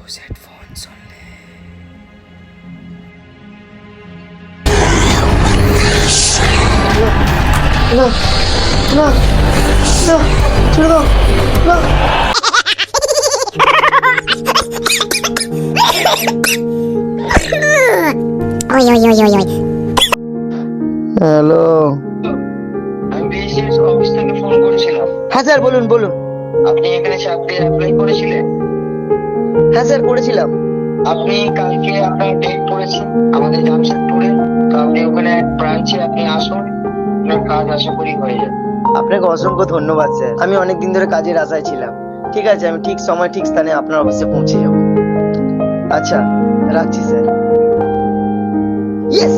Use headphone सुन ले। ना ना ना छोड़ दो ना। হ্যালো। আমি বিএসএস অফিস থেকে ফোন করেছিলাম। হ্যাঁ স্যার, বলুন বলুন। আপনি এখানে চাকরির অ্যাপ্লাই করেছিলেন? হ্যাঁ স্যার, করেছিলাম। আপনি কালকে আপনার ডেট পড়েছে আমাদের জামশেদপুরে, তো আপনি ওখানে এক ব্রাঞ্চে আপনি আসুন, আপনার কাজ আশা করি হয়ে যাবে। আপনাকে অসংখ্য ধন্যবাদ স্যার, আমি অনেকদিন ধরে কাজের আশায় ছিলাম। ঠিক আছে, আমি ঠিক সময় ঠিক স্থানে আপনার অফিসে পৌঁছে যাব। আচ্ছা, রাখছি sir. Yes.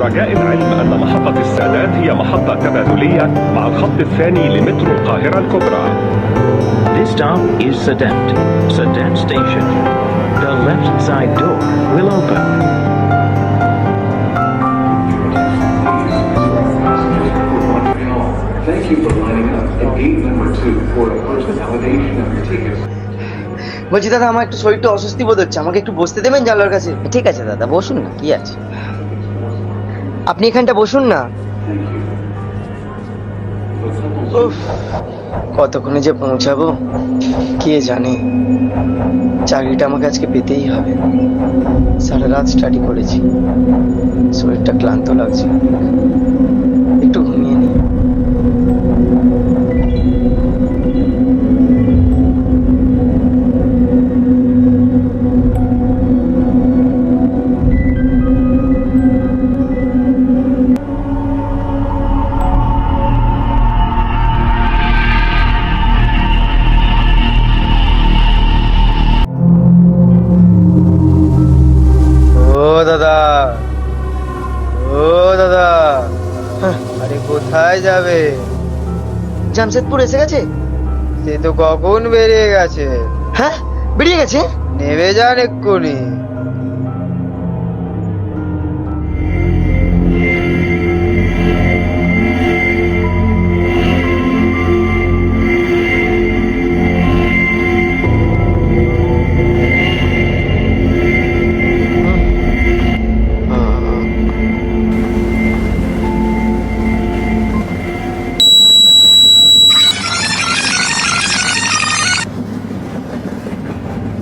رجاء العلم أن محطة السادات هي محطة تبادلية مع الخط الثاني لمترو القاهرة الكبرى. This stop is Sadat Station. The left side door will open. Thank you for lining up at gate number 2 for the first validation of your tickets. বলছি দাদা, আমার একটু শরীরটা অস্বস্তি বোধ হচ্ছে, আমাকে একটু বসতে দেবেন জানলার কাছে? ঠিক আছে দাদা, বসুন না, কি আছে। আপনি এখানটা বসুন না। উফ, কতক্ষণে যে পৌঁছাবো কে জানে। চাকরিটা আমাকে আজকে পেতেই হবে। সারা রাত স্টাডি করেছি, শরীরটা ক্লান্ত লাগছে, একটু ঘুমিয়ে নিই। ও দাদা, ও দাদা, আরে কোথায় যাবে? জামশেদপুর এসে গেছে? সে তো কখন বেরিয়ে গেছে। হ্যাঁ, বেরিয়ে গেছে? নেমে যান এক্ষুনি।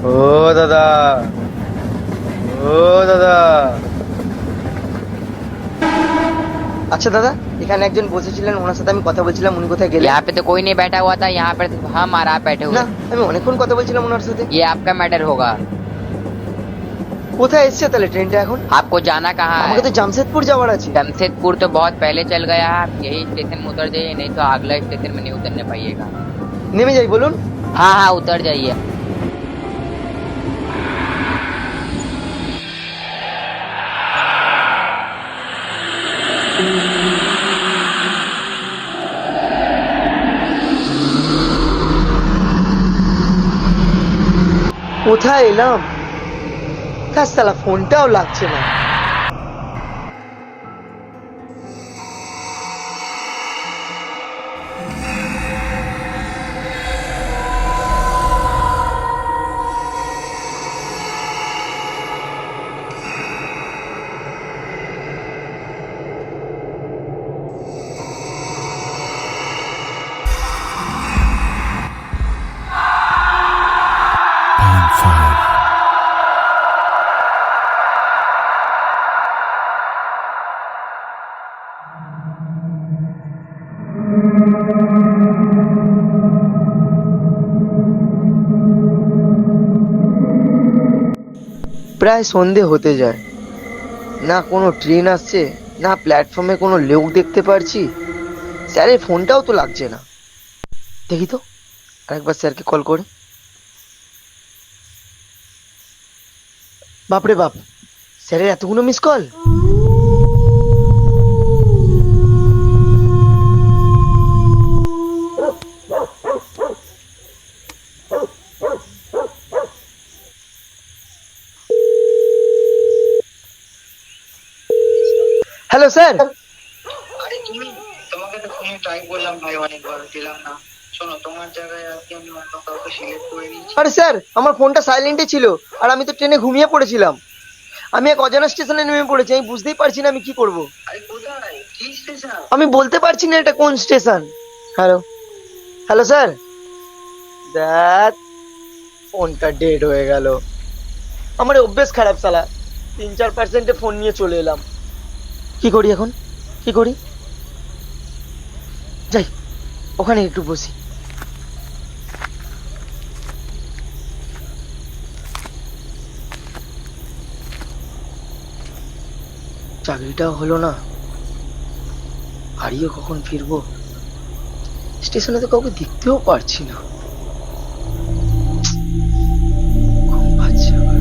ও দাদা, ও দাদা। আচ্ছা দাদা, এখানে একজন বসেছিলেন, ওনার সাথে আমি কথা বলছিলাম, উনি কোথায় গেলেন? यहाँ पे तो कोई नहीं बैठा हुआ था, यहाँ पर तो हम और आप बैठे हुए না, আমি অনেকক্ষণ কথা বলছিলাম ওনার সাথে। ये आपका मैटर होगा। কোথায় এসছে তাহলে ট্রেনটা এখন? आपको जाना कहाँ আমাকে है? তো জামশেদপুর যাওয়ার আছে। जमशेदपुर तो बहुत पहले चल गया, आप यही स्टेशन में उतर जाइए, नहीं तो अगला स्टेशन में नहीं उतरने पाइएगा। নেমে যাই বলুন। हाँ हाँ, उतर जाइए। কোথায় এলাম? তার সালা ফোনটাও লাগছে না। প্রায় সন্ধে হতে যায়, না কোনো ট্রেন আসছে না প্ল্যাটফর্মে কোনো লোক দেখতে পারছি, স্যারের ফোনটাও তো লাগছে না। দেখি তো আরেকবার স্যারকে কল করে। বাপরে বাপ, স্যারের এতগুলো মিস কল। Hello sir. আরে তুমি, তোমাকে তো ফোনে ট্রাই করলাম ভাই, অনেকবার দিলাম না। শোনো, তোমার জায়গায় আজকে আমি অন্য কাউকে সিলেক্ট করে নিয়েছি। আরে স্যার, আমার ফোনটা সাইলেন্টে ছিল আর আমি তো ট্রেনে ঘুমিয়ে পড়েছিলাম। আমি এক অজানা স্টেশনে নেমে পড়েছি, আমি বুঝতেই পারছি না আমি কি করব। আরে কোথায়, কি স্টেশন? আমি বলতে পারছি না এটা কোন স্টেশন। হ্যালো হ্যালো স্যার, দেখ ফোনটা ডেড হয়ে গেল। আমার অভ্যেস খারাপ সালা, 3-4% ফোন নিয়ে চলে এলাম। কি করি এখন, কি করি? যাই ওখানে একটু বসি। চাকরিটাও হলো না, হারিয়ে কখন ফিরবো? স্টেশনে তো কাউকে দেখতেও পারছি না। ঘুম পাচ্ছে আবার।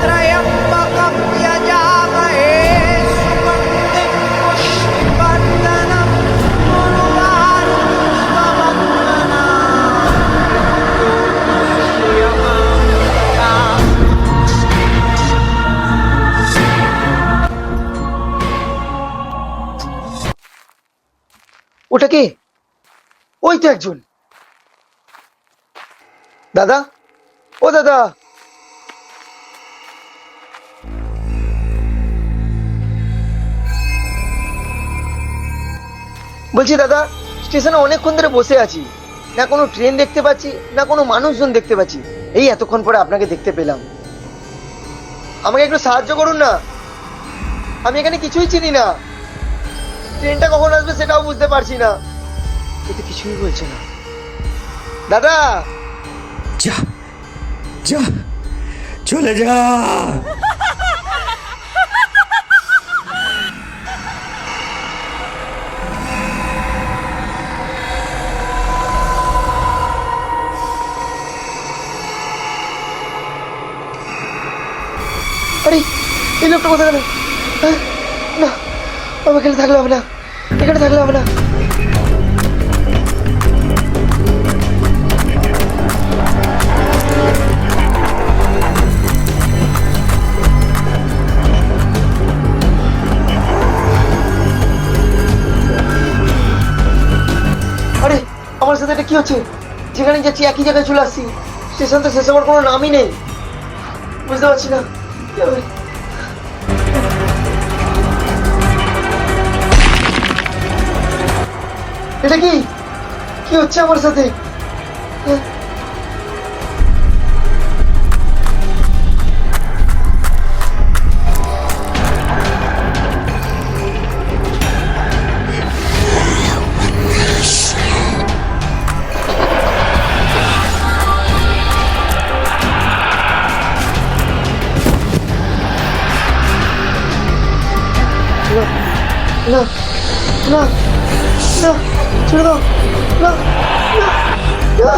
त्र्यम्बकं यजामहे सुगन्धिं पुष्टिवर्धनं ওটা কে? ওই তো একজন। দাদা, ও দাদা। বলছি দাদা, স্টেশনে অনেকক্ষণ ধরে বসে আছি, না কোনো ট্রেন দেখতে পাচ্ছি না কোনো মানুষজন দেখতে পাচ্ছি। এই এতক্ষণ পরে আপনাকে দেখতে পেলাম, আমাকে একটু সাহায্য করুন না। আমি এখানে কিছুই চিনি না, ট্রেনটা কখন আসবে সেটাও বুঝতে পারছি না। এতে কিছুই বলছে না। দাদা, যা যা, চলে যা। আরে এই লোকটা কোথায় গেল? না, আমি এখানে থাকলে হবে না, এখানে থাকলে হবে না। আরে আমার সাথে এটা কি হচ্ছে? যেখানে যাচ্ছি একই জায়গায় চলে আসছি, স্টেশন তো শেষ হওয়ার কোনো নামই নেই। বুঝতে পারছি না কি হবে। এটা কি কি হচ্ছে আমার সাথে? না না না, ছেড়ে দাও, না না না।